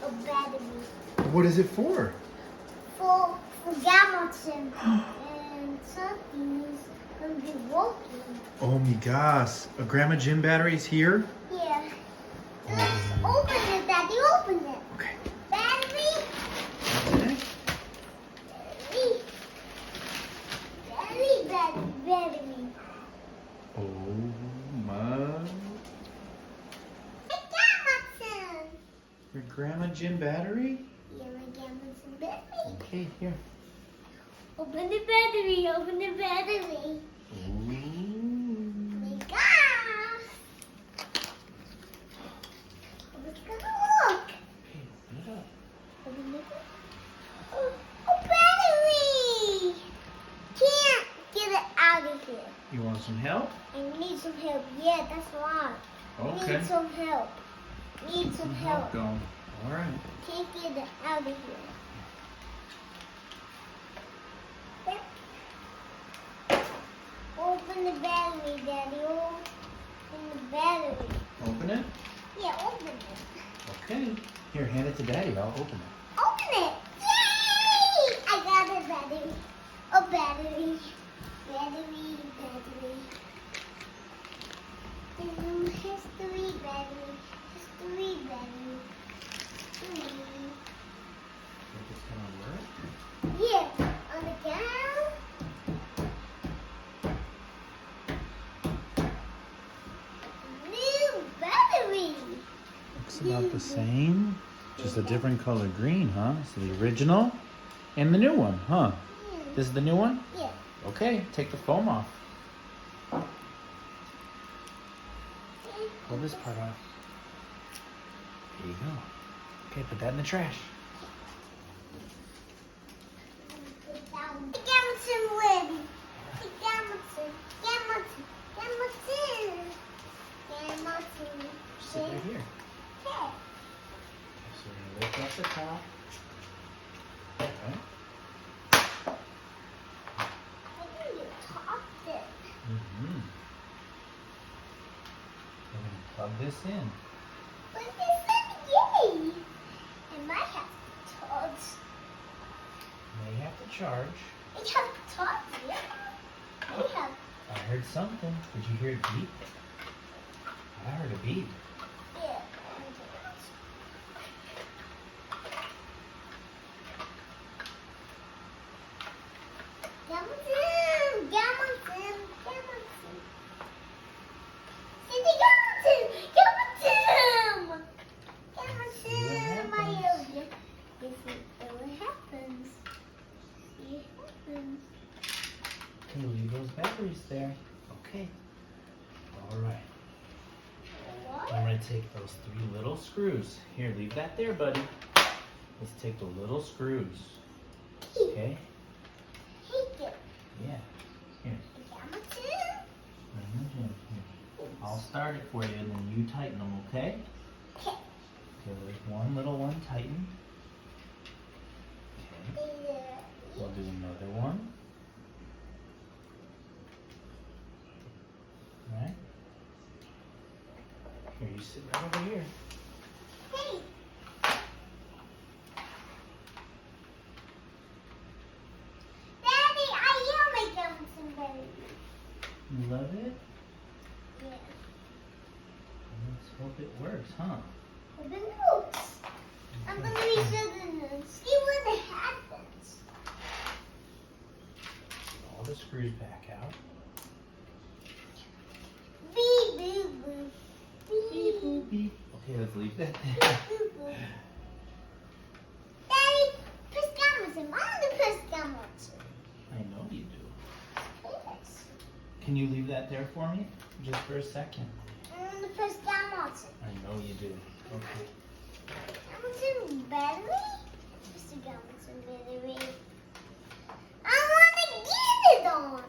a battery. What is it for? For Hamilton. And something's gonna be working. Oh my gosh. A Grandma Jim battery's here? Yeah. Let's open it, Daddy. Open it. Okay. Battery. Okay. Battery. Oh my. Hamilton. Your Grandma Jim battery? Yeah, my Hamilton battery. Okay, here. Open the battery. Open the battery. Ooh. My gosh. Let's go look. Okay, open it up. Open it up. Oh, battery. Can't get it out of here. You want some help? I need some help. Yeah, that's wrong. Okay. Need some help. Need some help. Go. All right. Can't get it out of here. Open the battery, Daddy. Open the battery. Open it? Yeah, open it. Okay. Here, hand it to Daddy. I'll open it. Open it. Yay! I got a battery. A battery. Battery. History battery. History battery. Think it's gonna work? Yeah, on the ground. New battery. Looks about the same. Just a different color green, huh? So the original and the new one, huh? This is the new one? Yeah. Okay, take the foam off. Pull this part off. There you go. Okay, put that in the trash. Hamilton. Sit right here. Okay. So we're gonna lift up the top. Okay. I think you topped it. Mm-hmm. We're gonna plug this in. But it's not yay. It might have to touch. May have to charge. It have to touch, yeah. We have, I heard something. Did you hear it beep? I heard a beep. yeah. Hamilton. Cindy, Hamilton, my area. This is what happens. See what happens. Okay, leave those batteries there. Okay. All right. What? I'm gonna take those 3 little screws. Here, leave that there, buddy. Let's take the little screws. Okay? Take it. Yeah. Here. Hamilton. Here. I'll start it for you, and then you tighten them, okay? Okay. Okay, there's one little one tightened. Okay. We'll do another one. All right. Here, you sit right over here. Hey. Daddy, I am a Hamilton baby. You love it? Yeah. Let's hope it works, huh? Open the books. I'm gonna read the see what happens. All the screws back out. Beep, boop, boop. Beep, boop, Beep. Okay, let's leave that there. boop. Daddy, press Hamilton. I want to press Hamilton. I know you do. Yes. Can you leave that there for me? Just for a second. I want to press Hamilton. I know you do. Okay. Hamilton battery? Press the Hamilton battery. I want to get it on.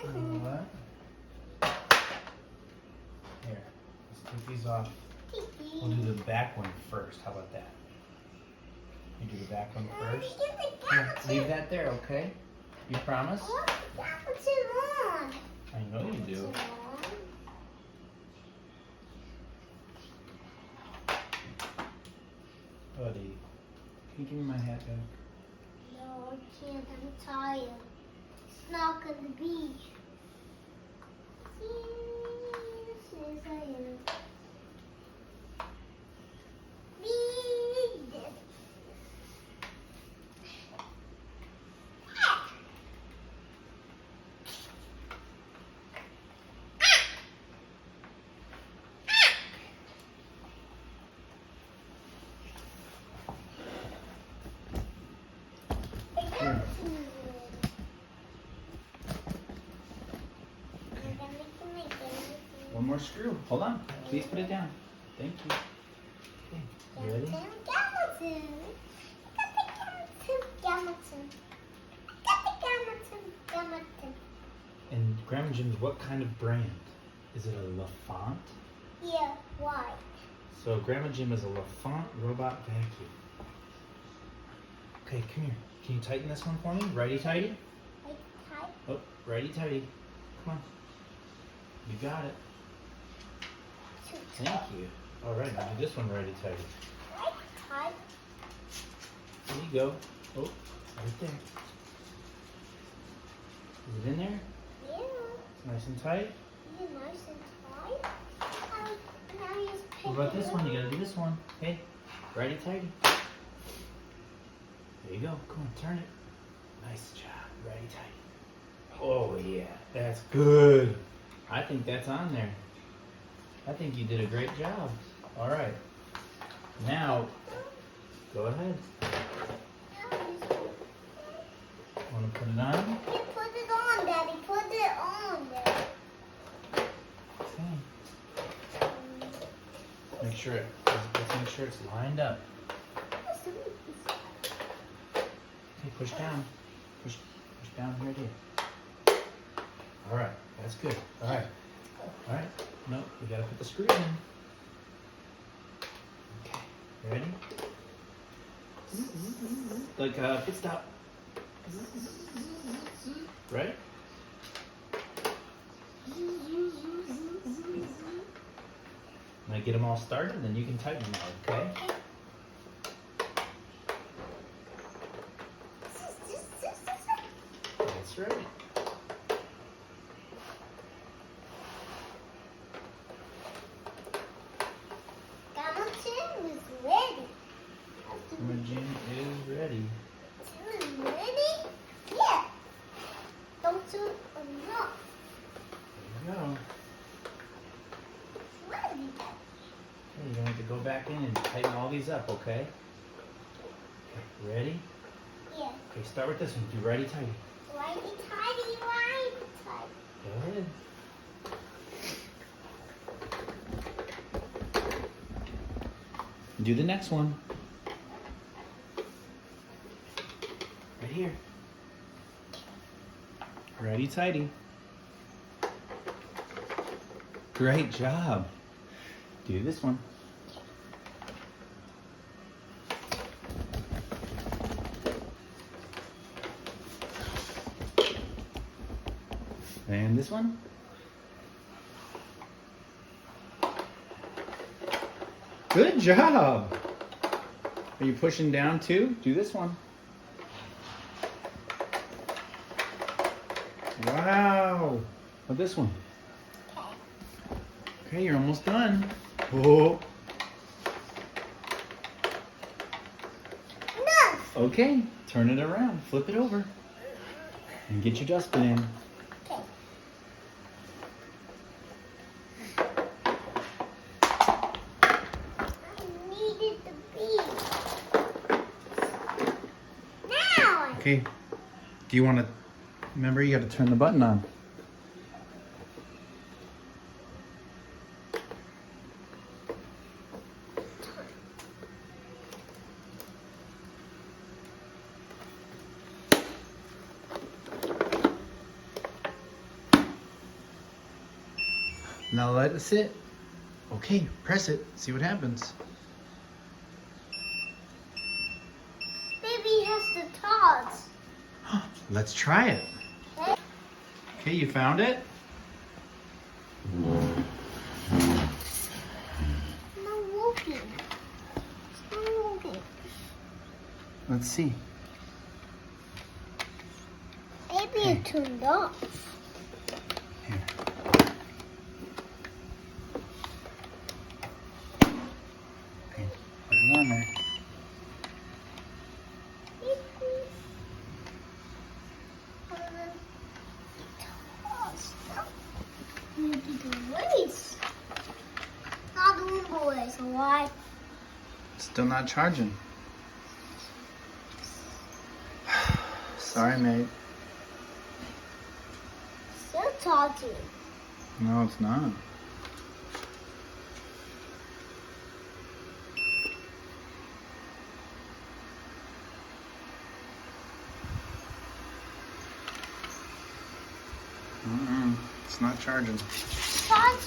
You know what? Here, let's take these off. We'll do the back one first. How about that? You do the back one first. Here, leave that there, okay? You promise? Hamilton on. I know you do. you give me my hat back? No, I can't. I'm tired. It's not gonna be. This is a One more screw. Hold on. Please put it down. Thank you. Okay. You ready? And Grandma Jim's, what kind of brand? Is it a Lefant? Yeah, why? So Grandma Jim is a Lefant Robot Vacuum. Okay, come here. Can you tighten this one for me? Righty tighty? Oh, righty tighty. Come on. You got it. Thank you. All right, now do this one righty tighty. There you go. Oh, right there. Is it in there? Yeah. Nice and tight? Yeah, nice and tight. Now you just pick What about it this up. one? You gotta do this one. Hey, righty tighty. There you go. Come on, turn it. Nice job. Righty tighty. Oh yeah, that's good. I think that's on there. I think you did a great job. All right. Now, go ahead. Want to put it on? You put it on, Daddy. Put it on, Daddy. Okay. Make sure let's make sure it's lined up. Okay, push down. Push down here too. All right, that's good. All right. All right. No, we gotta put the screws in. Okay, ready? Like a pit stop. Right? When I get them all started, then you can tighten them out, okay? That's right. Grandma Jim is ready. Grandma Jim is ready. Jim is ready? Yeah. Don't do enough. There you go. Ready. Okay, you're gonna have to go back in and tighten all these up, okay? Okay, ready? Yeah. Okay, start with this one. Do righty tighty. Righty tighty, righty tighty. Go ahead. Do the next one. Right here. Righty tighty. Great job. Do this one. And this one. Good job. Are you pushing down too? Do this one. Wow. How this one? Okay, you're almost done. Oh. Enough. Okay, turn it around. Flip it over. And get your dustbin in. Okay. I needed the bead. Now. Okay. Do you want to remember you got to turn the button on? Now let it sit. Okay, press it. See what happens. Baby has the toss. Let's try it. Okay. Okay, you found it? Not working. It's not working. Let's see. Maybe it turned off. Here. Okay, put it on there. Maybe the waste. Not the Roomba waste. Why? Still not charging. Sorry, mate. Still talking. No, it's not. It's not charging. Charging.